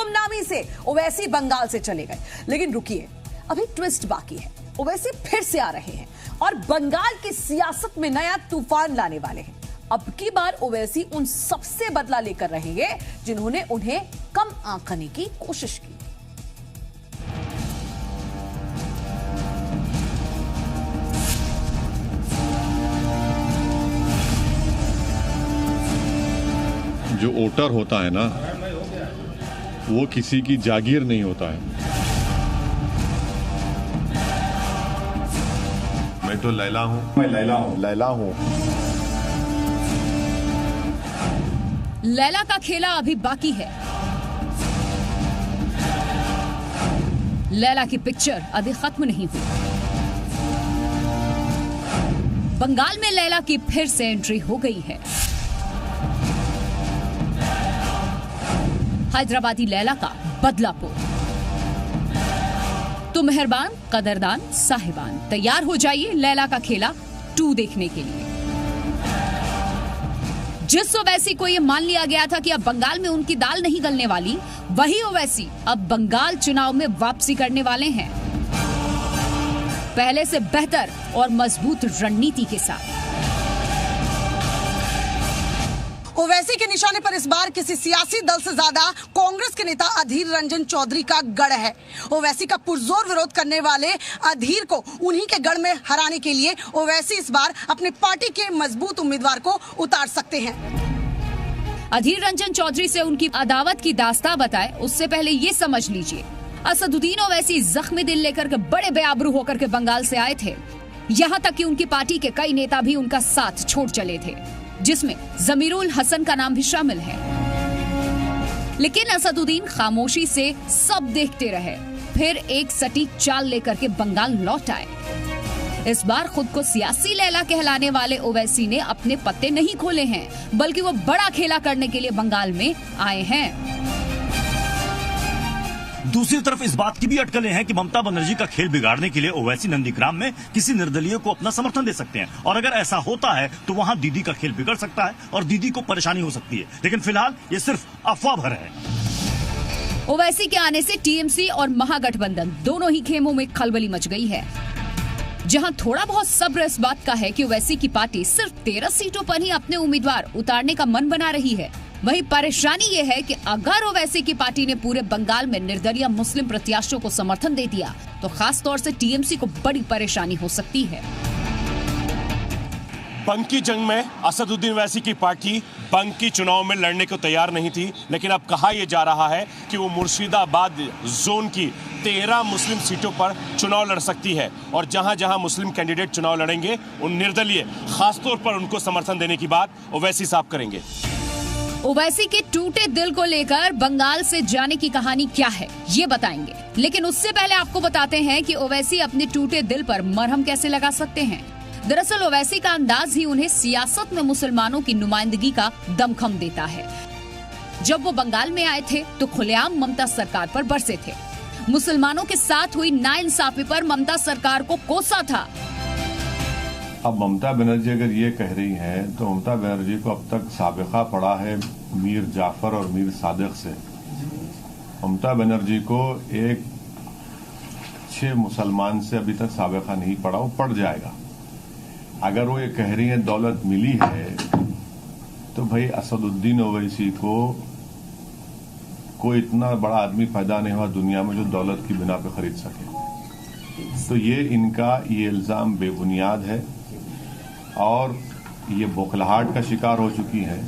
गुमनामी से ओवैसी बंगाल से चले गए। लेकिन रुकिए, अभी ट्विस्ट बाकी है। ओवैसी फिर से आ रहे हैं और बंगाल की सियासत में नया तूफान लाने वाले हैं। अब की बार ओवैसी उन सबसे बदला लेकर रहेंगे जिन्होंने उन्हें कम आंकने की कोशिश की। जो वोटर होता है ना, वो किसी की जागीर नहीं होता है। मैं तो लैला हूं, लैला हूं। लैला का खेला अभी बाकी है। लैला की पिक्चर अभी खत्म नहीं हुई। बंगाल में लैला की फिर से एंट्री हो गई है। हैदराबादी लैला का बदलापुर। तो मेहरबान, कदरदान, साहिबान, तैयार हो जाइए लैला का खेला 2 देखने के लिए। जिस ओवैसी को यह मान लिया गया था कि अब बंगाल में उनकी दाल नहीं गलने वाली, वही ओवैसी अब बंगाल चुनाव में वापसी करने वाले हैं, पहले से बेहतर और मजबूत रणनीति के साथ। ओवैसी के निशाने पर इस बार किसी सियासी दल से ज्यादा कांग्रेस के नेता अधीर रंजन चौधरी का गढ़ है। ओवैसी का पुरजोर विरोध करने वाले अधीर को उन्हीं के गढ़ में हराने के लिए ओवैसी इस बार अपने पार्टी के मजबूत उम्मीदवार को उतार सकते हैं। अधीर रंजन चौधरी से उनकी अदावत की दास्तां बताए उससे पहले ये समझ लीजिए, असदुद्दीन ओवैसी जख्मी दिल लेकर के बड़े बेआबरू होकर के बंगाल से आए थे। यहाँ तक कि उनकी पार्टी के कई नेता भी उनका साथ छोड़ चले थे, जिसमें जमीरुल हसन का नाम भी शामिल है। लेकिन असदुद्दीन खामोशी से सब देखते रहे, फिर एक सटीक चाल लेकर के बंगाल लौट आए। इस बार खुद को सियासी लैला कहलाने वाले ओवैसी ने अपने पत्ते नहीं खोले हैं, बल्कि वो बड़ा खेला करने के लिए बंगाल में आए हैं। दूसरी तरफ इस बात की भी अटकलें हैं कि ममता बनर्जी का खेल बिगाड़ने के लिए ओवैसी नंदीग्राम में किसी निर्दलीय को अपना समर्थन दे सकते हैं, और अगर ऐसा होता है तो वहां दीदी का खेल बिगड़ सकता है और दीदी को परेशानी हो सकती है। लेकिन फिलहाल ये सिर्फ अफवाह भर है। ओवैसी के आने से टीएमसी और महागठबंधन दोनों ही खेमों में खलबली मच गई है। जहां थोड़ा बहुत सब्र इस बात का है कि ओवैसी की पार्टी सिर्फ 13 सीटों पर ही अपने उम्मीदवार उतारने का मन बना रही है, वहीं परेशानी ये है कि अगर ओवैसी की पार्टी ने पूरे बंगाल में निर्दलीय मुस्लिम प्रत्याशियों को समर्थन दे दिया तो खास तौर से टीएमसी को बड़ी परेशानी हो सकती है। बंग की जंग में असदुद्दीन ओवैसी की पार्टी बंग की चुनाव में लड़ने को तैयार नहीं थी, लेकिन अब कहा यह जा रहा है कि वो मुर्शिदाबाद जोन की 13 मुस्लिम सीटों पर चुनाव लड़ सकती है, और जहां जहां मुस्लिम कैंडिडेट चुनाव लड़ेंगे उन निर्दलीय खासतौर पर उनको समर्थन देने की बात ओवैसी साहब करेंगे। ओवैसी के टूटे दिल को लेकर बंगाल से जाने की कहानी क्या है ये बताएंगे, लेकिन उससे पहले आपको बताते हैं कि ओवैसी अपने टूटे दिल पर मरहम कैसे लगा सकते हैं। दरअसल ओवैसी का अंदाज ही उन्हें सियासत में मुसलमानों की नुमाइंदगी का दमखम देता है। जब वो बंगाल में आए थे तो खुलेआम ममता सरकार पर बरसे थे, मुसलमानों के साथ हुई नाइंसाफी पर ममता सरकार को कोसा था। अब ममता बनर्जी अगर ये कह रही हैं तो ममता बनर्जी को अब तक साबिका पड़ा है मीर जाफर और मीर सादिक से। ममता बनर्जी को एक 6 मुसलमान से अभी तक साबिका नहीं पड़ा, वो पड़ जाएगा। अगर वो ये कह रही है दौलत मिली है तो भाई असदुद्दीन ओवैसी को कोई इतना बड़ा आदमी पैदा नहीं हुआ दुनिया में जो दौलत की बिना पे खरीद सके। तो ये इनका ये इल्जाम बेबुनियाद है और ये बौखलाहट का शिकार हो चुकी है।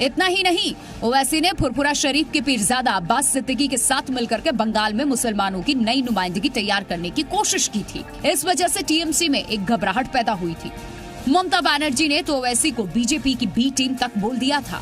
इतना ही नहीं, ओवैसी ने फुरफुरा शरीफ के पीरजादा अब्बास सिद्दीकी के साथ मिलकर के बंगाल में मुसलमानों की नई नुमाइंदगी तैयार करने की कोशिश की थी। इस वजह से टीएमसी में एक घबराहट पैदा हुई थी। ममता बनर्जी ने तो ओवैसी को बीजेपी की बी टीम तक बोल दिया था।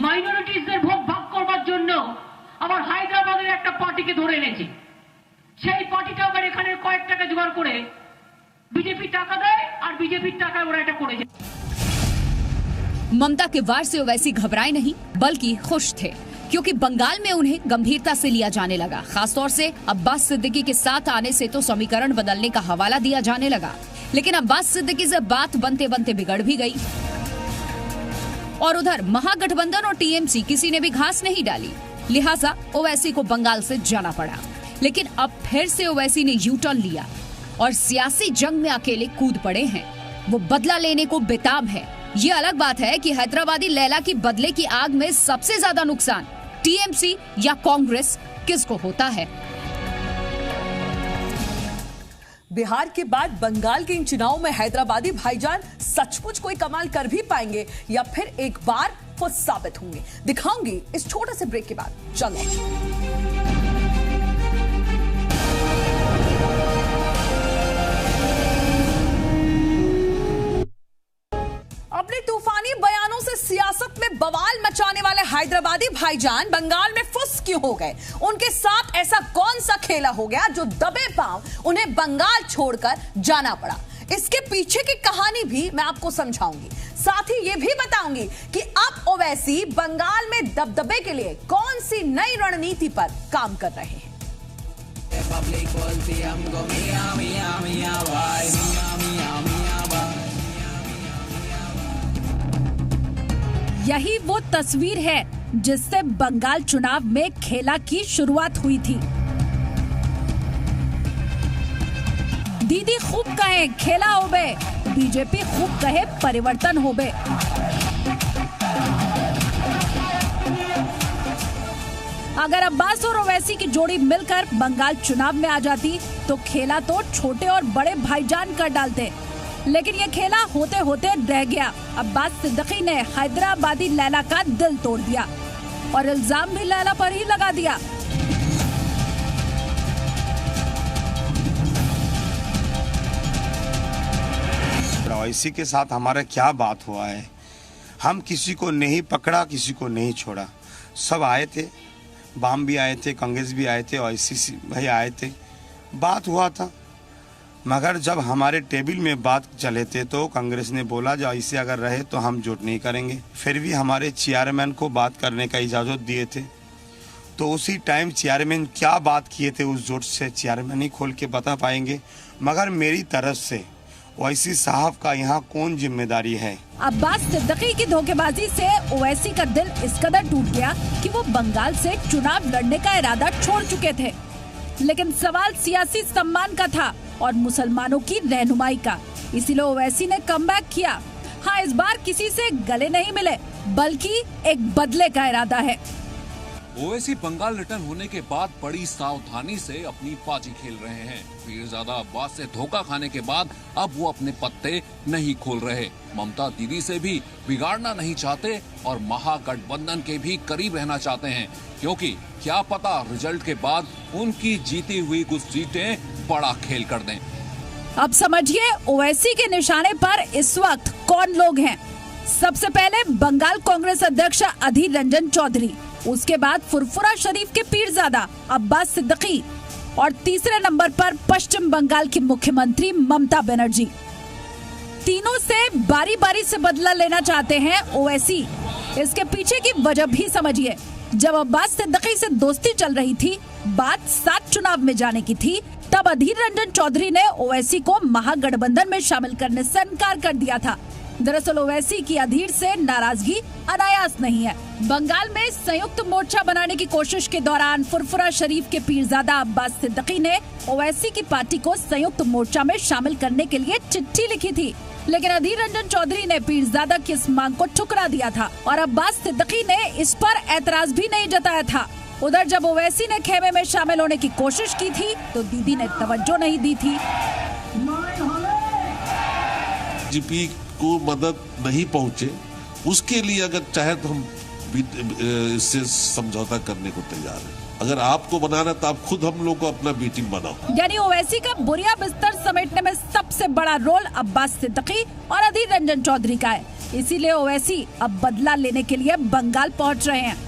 মাইনরিটিসদের ভোট ভাগ করবার জন্য আবার হায়দ্রাবাদের একটা পার্টিকে ধরে এনেছে। সেই পার্টিটা আবার এখানে কয়েক টাকা জোগাড় করে বিজেপি টাকা দেয় আর বিজেপির টাকায় ওরা এটা করেছে। ममता के वार से ओवैसी घबराए नहीं बल्कि खुश थे, क्योंकि बंगाल में उन्हें गंभीरता से लिया जाने लगा। खासतौर से अब्बास सिद्दीकी के साथ आने से तो समीकरण बदलने का हवाला दिया जाने लगा। लेकिन अब्बास सिद्दीकी से बात बनते बनते बिगड़ भी गई। और उधर महागठबंधन और टीएमसी किसी ने भी घास नहीं डाली, लिहाजा ओवैसी को बंगाल से जाना पड़ा। लेकिन अब फिर से ओवैसी ने यू टर्न लिया और सियासी जंग में अकेले कूद पड़े हैं। वो बदला लेने को बेताब है। ये अलग बात है कि हैदराबादी लैला की बदले की आग में सबसे ज्यादा नुकसान टीएमसी या कांग्रेस किसको होता है। बिहार के बाद बंगाल के इन चुनावों में हैदराबादी भाईजान सचमुच कोई कमाल कर भी पाएंगे या फिर एक बार खुद साबित होंगे, दिखाऊंगी इस छोटे से ब्रेक के बाद। चलो अपने तूफानी बयानों से सियासत में बवाल मचाने वाले हैदराबादी भाईजान बंगाल में फुस क्यों हो गए? उनके साथ ऐसा कौन सा खेला हो गया जो दबे पांव उन्हें बंगाल छोड़कर जाना पड़ा? इसके पीछे की कहानी भी मैं आपको समझाऊंगी। साथ ही ये भी बताऊंगी कि अब ओवैसी बंगाल में दबदबे के लिए कौन सी नई रणनीति पर काम कर रहे हैं। यही वो तस्वीर है जिससे बंगाल चुनाव में खेला की शुरुआत हुई थी। दीदी खूब कहे खेला होबे, बीजेपी खूब कहे परिवर्तन होबे। अगर अब्बास और ओवैसी की जोड़ी मिलकर बंगाल चुनाव में आ जाती तो खेला तो छोटे और बड़े भाईजान कर डालते, लेकिन ये खेला होते होते रह गया। अब्बास सिद्दीकी ने हैदराबादी लैला का दिल तोड़ दिया और इल्जाम भी लैला पर ही लगा दिया। ओवैसी के साथ हमारा क्या बात हुआ है? हम किसी को नहीं पकड़ा, किसी को नहीं छोड़ा। सब आए थे, बाम भी आए थे, कांग्रेस भी आए थे, ओवैसी भाई आए थे, बात हुआ था। मगर जब हमारे टेबल में बात चले थे तो कांग्रेस ने बोला जो ऐसे अगर रहे तो हम जोट नहीं करेंगे। फिर भी हमारे चेयरमैन को बात करने का इजाज़त दिए थे, तो उसी टाइम चेयरमैन क्या बात किए थे उस जोट से चेयरमैन ही खोल के बता पाएंगे। मगर मेरी तरफ से ओवैसी साहब का यहाँ कौन जिम्मेदारी है? अब्बास सिद्दीकी की धोखेबाजी से ओवैसी का दिल इस कदर टूट गया कि वो बंगाल से चुनाव लड़ने का इरादा छोड़ चुके थे। लेकिन सवाल सियासी सम्मान का था और मुसलमानों की रहनुमाई का, इसीलिए ओवैसी ने कमबैक किया। हाँ, इस बार किसी से गले नहीं मिले, बल्कि एक बदले का इरादा है। ओवैसी बंगाल रिटर्न होने के बाद बड़ी सावधानी से अपनी बाजी खेल रहे हैं। पीरजादा अब्बास से धोखा खाने के बाद अब वो अपने पत्ते नहीं खोल रहे। ममता दीदी से भी बिगाड़ना नहीं चाहते और महागठबंधन के भी करीब रहना चाहते हैं, क्योंकि क्या पता रिजल्ट के बाद उनकी जीती हुई कुछ सीटें बड़ा खेल कर दें। अब समझिए ओवैसी के निशाने पर इस वक्त कौन लोग हैं। सबसे पहले बंगाल कांग्रेस अध्यक्ष अधीर रंजन चौधरी, उसके बाद फुरफुरा शरीफ के पीरजादा अब्बास सिद्दीकी और तीसरे नंबर पर पश्चिम बंगाल की मुख्यमंत्री ममता बनर्जी। तीनों से बारी बारी से बदला लेना चाहते हैं ओवैसी। इसके पीछे की वजह भी समझिए। जब अब्बास सिद्दीकी से दोस्ती चल रही थी, बात साथ चुनाव में जाने की थी, तब अधीर रंजन चौधरी ने ओवैसी को महागठबंधन में शामिल करने से इनकार कर दिया था। दरअसल ओवैसी की अधीर से नाराजगी अनायास नहीं है। बंगाल में संयुक्त मोर्चा बनाने की कोशिश के दौरान फुरफुरा शरीफ के पीरजादा अब्बास सिद्दीकी ने ओवैसी की पार्टी को संयुक्त मोर्चा में शामिल करने के लिए चिट्ठी लिखी थी, लेकिन अधीर रंजन चौधरी ने पीरजादा की इस मांग को ठुकरा दिया था और अब्बास सिद्दीकी ने इस पर ऐतराज भी नहीं जताया था। उधर जब ओवैसी ने खेमे में शामिल होने की कोशिश की थी तो दीदी ने तवज्जो नहीं दी थी। बीजेपी को मदद नहीं पहुंचे, उसके लिए अगर चाहे तो हम इससे समझौता करने को तैयार हैं। अगर आपको बनाना तो आप खुद हम लोग को अपना बी टीम बनाओ। यानी ओवैसी का बोरिया बिस्तर समेटने में सबसे बड़ा रोल अब्बास सिद्दीकी और अधीर रंजन चौधरी का है। इसीलिए ओवैसी अब बदला लेने के लिए बंगाल पहुंच रहे हैं।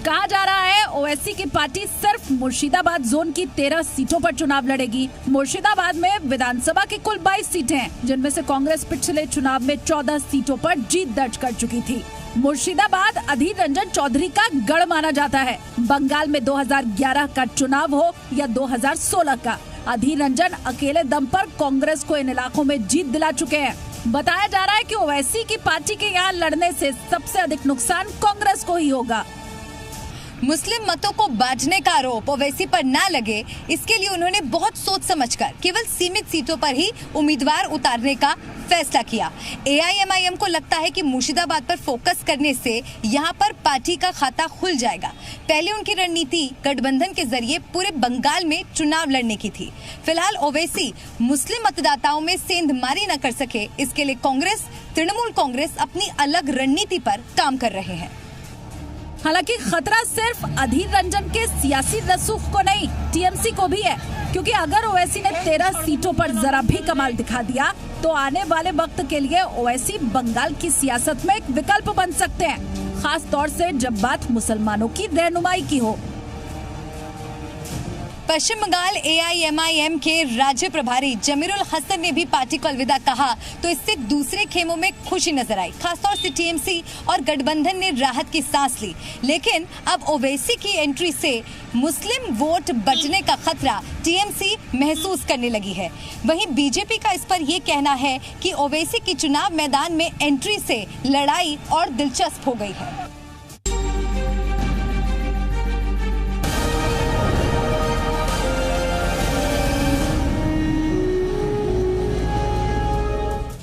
कहा जा रहा है ओवैसी की पार्टी सिर्फ मुर्शिदाबाद जोन की 13 सीटों पर चुनाव लड़ेगी। मुर्शिदाबाद में विधानसभा की कुल 22 सीटें हैं, जिनमें से कांग्रेस पिछले चुनाव में 14 सीटों पर जीत दर्ज कर चुकी थी। मुर्शिदाबाद अधीर रंजन चौधरी का गढ़ माना जाता है। बंगाल में 2011 का चुनाव हो या 2016 का, अधीर रंजन अकेले दम पर कांग्रेस को इन इलाकों में जीत दिला चुके हैं। बताया जा रहा है कि ओवैसी की पार्टी के यहाँ लड़ने से सबसे अधिक नुकसान कांग्रेस को ही होगा। मुस्लिम मतों को बांटने का आरोप ओवैसी पर ना लगे, इसके लिए उन्होंने बहुत सोच समझकर केवल सीमित सीटों पर ही उम्मीदवार उतारने का फैसला किया। AIMIM को लगता है कि मुर्शिदाबाद पर फोकस करने से यहां पर पार्टी का खाता खुल जाएगा। पहले उनकी रणनीति गठबंधन के जरिए पूरे बंगाल में चुनाव लड़ने की थी। फिलहाल ओवैसी मुस्लिम मतदाताओं में सेंधमारी न कर सके, इसके लिए कांग्रेस, तृणमूल कांग्रेस अपनी अलग रणनीति पर काम कर रहे हैं। हालांकि खतरा सिर्फ अधीर रंजन के सियासी रसूख को नहीं, TMC को भी है, क्योंकि अगर ओवैसी ने 13 सीटों पर जरा भी कमाल दिखा दिया तो आने वाले वक्त के लिए ओवैसी बंगाल की सियासत में एक विकल्प बन सकते हैं, खास तौर से जब बात मुसलमानों की रहनुमाई की हो। पश्चिम बंगाल AIMIM के राज्य प्रभारी जमीरुल हसन ने भी पार्टी को अलविदा कहा तो इससे दूसरे खेमों में खुशी नजर आई। खासतौर से TMC और गठबंधन ने राहत की सांस ली, लेकिन अब ओवैसी की एंट्री से मुस्लिम वोट बचने का खतरा TMC महसूस करने लगी है। वहीं बीजेपी का इस पर यह कहना है कि ओवैसी की चुनाव मैदान में एंट्री से लड़ाई और दिलचस्प हो गई है।